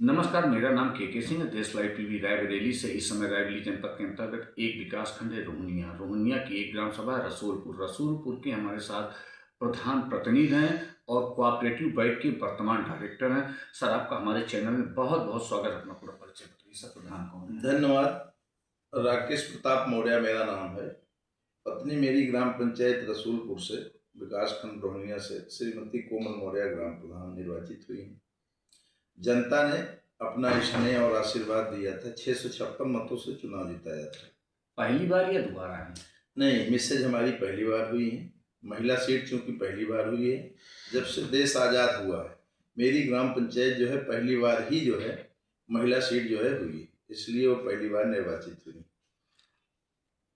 नमस्कार, मेरा नाम के सिंह है। देश लाइव टीवी रायबरेली से इस समय रायबरेली जनपद के अंतर्गत एक विकास खंड है रोहनिया। रोहनिया की एक ग्राम सभा है रसूलपुर। रसूलपुर के हमारे साथ प्रधान प्रतिनिधि हैं और कोऑपरेटिव बैंक के वर्तमान डायरेक्टर हैं। सर, आपका हमारे चैनल में बहुत बहुत स्वागत। अपना पूरा परिचय बताइए सर। प्रधान कौन है? धन्यवाद। राकेश प्रताप मौर्य मेरा नाम है। पत्नी मेरी ग्राम पंचायत रसूलपुर से विकास खंड रोहनिया से श्रीमती कोमल मौर्य ग्राम प्रधान निर्वाचित हुई हैं। जनता ने अपना स्नेह और आशीर्वाद दिया था। 656 मतों से चुनाव जिताया था। पहली बार या दोबारा है? नहीं, मिसेज हमारी पहली बार हुई है। महिला सीट चूंकि पहली बार हुई है, जब से देश आज़ाद हुआ है मेरी ग्राम पंचायत जो है पहली बार ही जो है महिला सीट जो है हुई है, इसलिए वो पहली बार निर्वाचित हुई।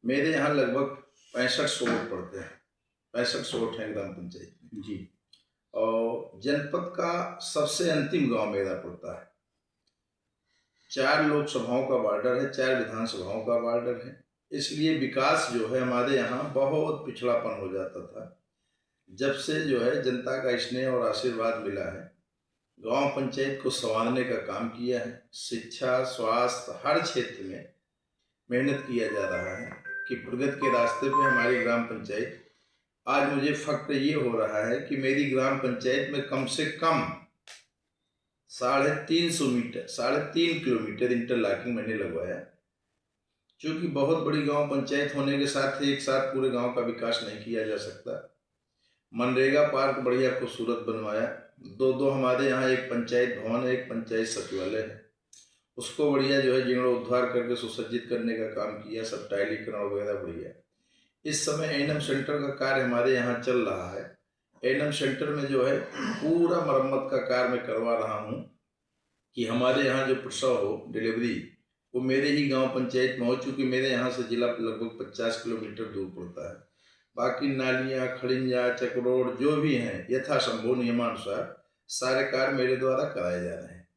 मेरे यहाँ लगभग 6500 वोट पड़ते हैं। 6500 वोट हैं ग्राम पंचायत में जी। और जनपद का सबसे अंतिम गांव मेरा पड़ता है। 4 लोकसभाओं का बॉर्डर है, 4 विधानसभाओं का बॉर्डर है, इसलिए विकास जो है हमारे यहाँ बहुत पिछड़ापन हो जाता था। जब से जो है जनता का स्नेह और आशीर्वाद मिला है, गांव पंचायत को संवारने का काम किया है। शिक्षा, स्वास्थ्य, हर क्षेत्र में मेहनत किया जा रहा है कि प्रगति के रास्ते पे हमारी ग्राम पंचायत। आज मुझे फक्र ये हो रहा है कि मेरी ग्राम पंचायत में कम से कम 3.5 किलोमीटर इंटरलॉकिंग मैंने लगवाया। क्योंकि बहुत बड़ी गांव पंचायत होने के साथ ही एक साथ पूरे गांव का विकास नहीं किया जा सकता। मनरेगा पार्क बढ़िया खूबसूरत बनवाया। दो हमारे यहाँ एक पंचायत भवन है, एक पंचायत सचिवालय है, उसको बढ़िया जो है जीर्णोद्धार करके सुसज्जित करने का काम किया। सब टाइलीकरण वगैरह बढ़िया। इस समय एएनएम सेंटर का कार्य हमारे यहाँ चल रहा है। एएनएम सेंटर में जो है पूरा मरम्मत का कार्य मैं करवा रहा हूँ कि हमारे यहाँ जो प्रसव हो, डिलीवरी, वो मेरे ही गांव पंचायत में हो। चूँकि मेरे यहाँ से जिला लगभग 50 किलोमीटर दूर पड़ता है। बाकी नालियाँ, खड़िंजा, चकरोड़ जो भी हैं यथासंभव नियमानुसार सारे कार्य मेरे द्वारा कराए जा रहे हैं।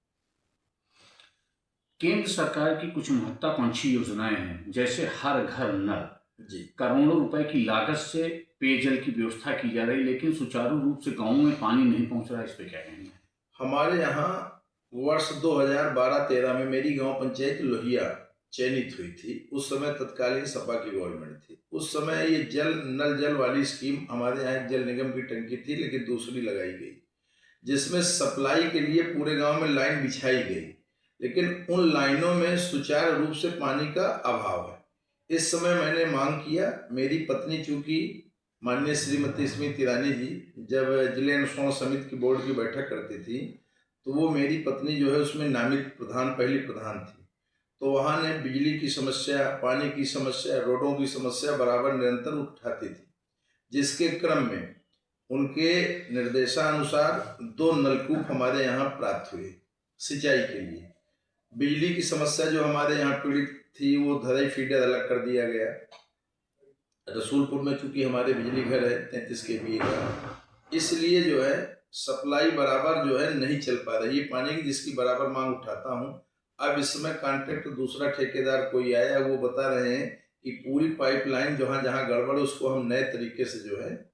केंद्र सरकार की कुछ महत्वाकांक्षी योजनाएं हैं, जैसे हर घर नल। जी। करोड़ों रुपए की लागत से पेयजल की व्यवस्था की जा रही, लेकिन सुचारू रूप से गांवों में पानी नहीं पहुंच रहा है। इस पे क्या कहेंगे? हमारे यहाँ वर्ष 2012-13 में मेरी गांव पंचायत लोहिया चयनित हुई थी। उस समय तत्कालीन सपा की गवर्नमेंट थी। उस समय ये नल जल वाली स्कीम हमारे यहाँ एक जल निगम की टंकी थी, लेकिन दूसरी लगाई गई, जिसमें सप्लाई के लिए पूरे गांव में लाइन बिछाई गई, लेकिन उन लाइनों में सुचारू रूप से पानी का अभाव है। इस समय मैंने मांग किया। मेरी पत्नी चूंकि माननीय श्रीमती स्मृति ईरानी जी जब जिले अनुश्रवण समिति की बोर्ड की बैठक करती थी, तो वो मेरी पत्नी जो है उसमें नामित प्रधान, पहली प्रधान थी। तो वहाँ ने बिजली की समस्या, पानी की समस्या, रोडों की समस्या बराबर निरंतर उठाती थी, जिसके क्रम में उनके निर्देशानुसार 2 नलकूप हमारे यहाँ प्राप्त हुए सिंचाई के लिए। बिजली की समस्या जो हमारे यहाँ पीड़ित थी, वो धरई फीडर अलग कर दिया गया। रसूलपुर में चूंकि हमारे बिजली घर है 33 kVA का, इसलिए जो है सप्लाई बराबर जो है नहीं चल पा रही है पानी की, जिसकी बराबर मांग उठाता हूँ। अब इस समय कॉन्ट्रैक्ट दूसरा ठेकेदार कोई आया, वो बता रहे हैं कि पूरी पाइपलाइन जहाँ जहाँ गड़बड़ है उसको हम नए तरीके से जो है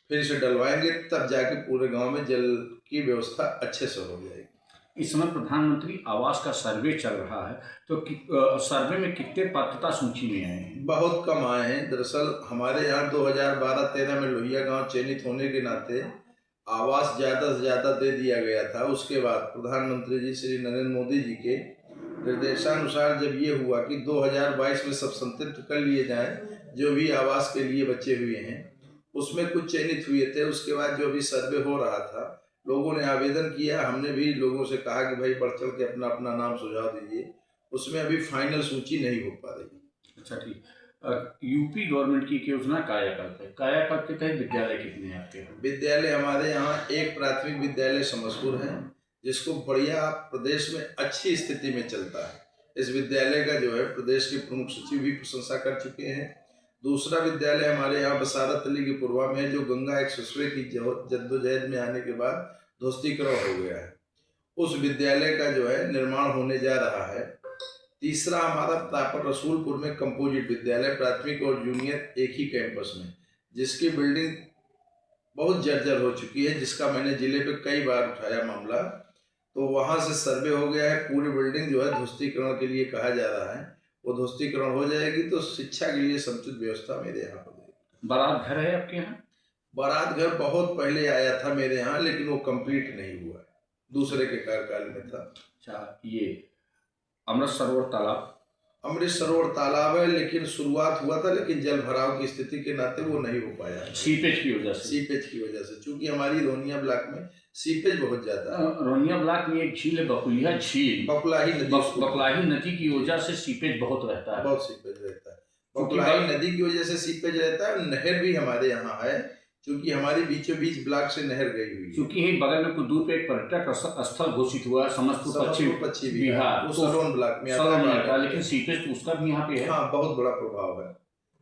फिर से डलवाएंगे, तब जाके पूरे गांव में जल की व्यवस्था अच्छे से हो जाएगी। इस समय प्रधानमंत्री आवास का सर्वे चल रहा है, तो सर्वे में कितने पात्रता सूची में आए हैं? बहुत कम आए हैं। दरअसल हमारे यहाँ 2012-13 में लोहिया गांव चयनित होने के नाते आवास ज़्यादा से ज़्यादा दे दिया गया था। उसके बाद प्रधानमंत्री जी श्री नरेंद्र मोदी जी के निर्देशानुसार जब ये हुआ कि 2022 में सब संतृप्त कर लिए जाएं जो भी आवास के लिए बचे हुए हैं, उसमें कुछ चयनित हुए थे। उसके बाद जो अभी सर्वे हो रहा था, लोगों ने आवेदन किया, हमने भी लोगों से कहा कि भाई बढ़ चढ़ के अपना अपना नाम सुझाव दीजिए। उसमें अभी फाइनल सूची नहीं हो पा रही। अच्छा, ठीक। यूपी गवर्नमेंट की एक योजना कायाकल्प है। कायाकल्प के तहत विद्यालय कितने हैं आपके यहाँ? विद्यालय हमारे यहाँ एक प्राथमिक विद्यालय समसपुर है, जिसको बढ़िया प्रदेश में अच्छी स्थिति में चलता है। इस विद्यालय का जो है प्रदेश के प्रमुख सचिव भी प्रशंसा कर चुके हैं। दूसरा विद्यालय हमारे यहाँ बसारत अली की पूर्वा में, जो गंगा एक्सप्रेसवे की जद्दोजहद में आने के बाद ध्वस्तीकरण हो गया है, उस विद्यालय का जो है निर्माण होने जा रहा है। तीसरा हमारा प्रॉपर रसूलपुर में कंपोजिट विद्यालय, प्राथमिक और जूनियर एक ही कैंपस में, जिसकी बिल्डिंग बहुत जर्जर हो चुकी है, जिसका मैंने जिले पे कई बार उठाया मामला। तो वहां से सर्वे हो गया है, पूरी बिल्डिंग जो है ध्वस्तीकरण के लिए कहा जा रहा है, वो ध्वस्तीकरण हो जाएगी तो शिक्षा के लिए समुचित व्यवस्था मेरे यहाँ हो जाएगी। बारात घर है आपके यहाँ? बारात घर बहुत पहले आया था मेरे यहाँ, लेकिन वो कंप्लीट नहीं हुआ है, दूसरे के कार्यकाल में था। अच्छा, ये अमृत सरोवर तालाब? अमृत सरोवर तालाब है, लेकिन शुरुआत हुआ था, लेकिन जल भराव की स्थिति के नाते वो नहीं हो पाया, सीपेज की वजह से। सीपेज की वजह से, चूंकि हमारी रोहनिया ब्लॉक में सीपेज बहुत ज्यादा है। रोहनिया ब्लॉक में एक झील है, बकुलिया झील, बकुलाही नदी, बकुलाही नदी की वजह से सीपेज बहुत रहता है। बहुत सीपेज रहता है। बकुलाही नदी की वजह से सीपेज रहता है। नहर भी हमारे यहाँ है, क्योंकि हमारी बीचों बीच ब्लॉक से नहर गई हुई है। क्योंकि यही बगल में कुछ दूर पे एक पर्यटक स्थल घोषित हुआ है, समस्तपुर पश्चिम बिहार, वो सलोन ब्लॉक में सलोन में आता है, लेकिन सीपेज तो उसका भी यहाँ पे है। हाँ, बहुत बड़ा प्रभाव है।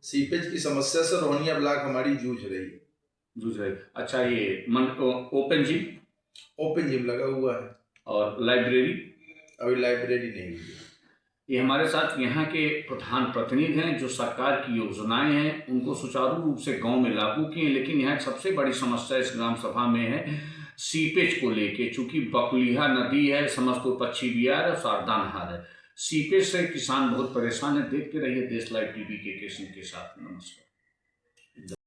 सीपेज की समस्या से रोहनिया ब्लॉक हमारी जूझ रही। अच्छा, ये ओपन जिम? ओपन जिम लगा हुआ है। और लाइब्रेरी? अभी लाइब्रेरी नहीं हुई है। ये हमारे साथ यहाँ के प्रधान प्रतिनिधि हैं जो सरकार की योजनाएं हैं उनको सुचारू रूप से गांव में लागू किए, लेकिन यहाँ सबसे बड़ी समस्या इस ग्राम सभा में है सीपेज को लेके। चूंकि बकुलिया नदी है, समस्तपुर पश्चिम बिहार और शारदा नहर है, सीपेज से किसान बहुत परेशान है। देखते रहिए देश लाइव टीवी के सिंह के साथ। नमस्कार।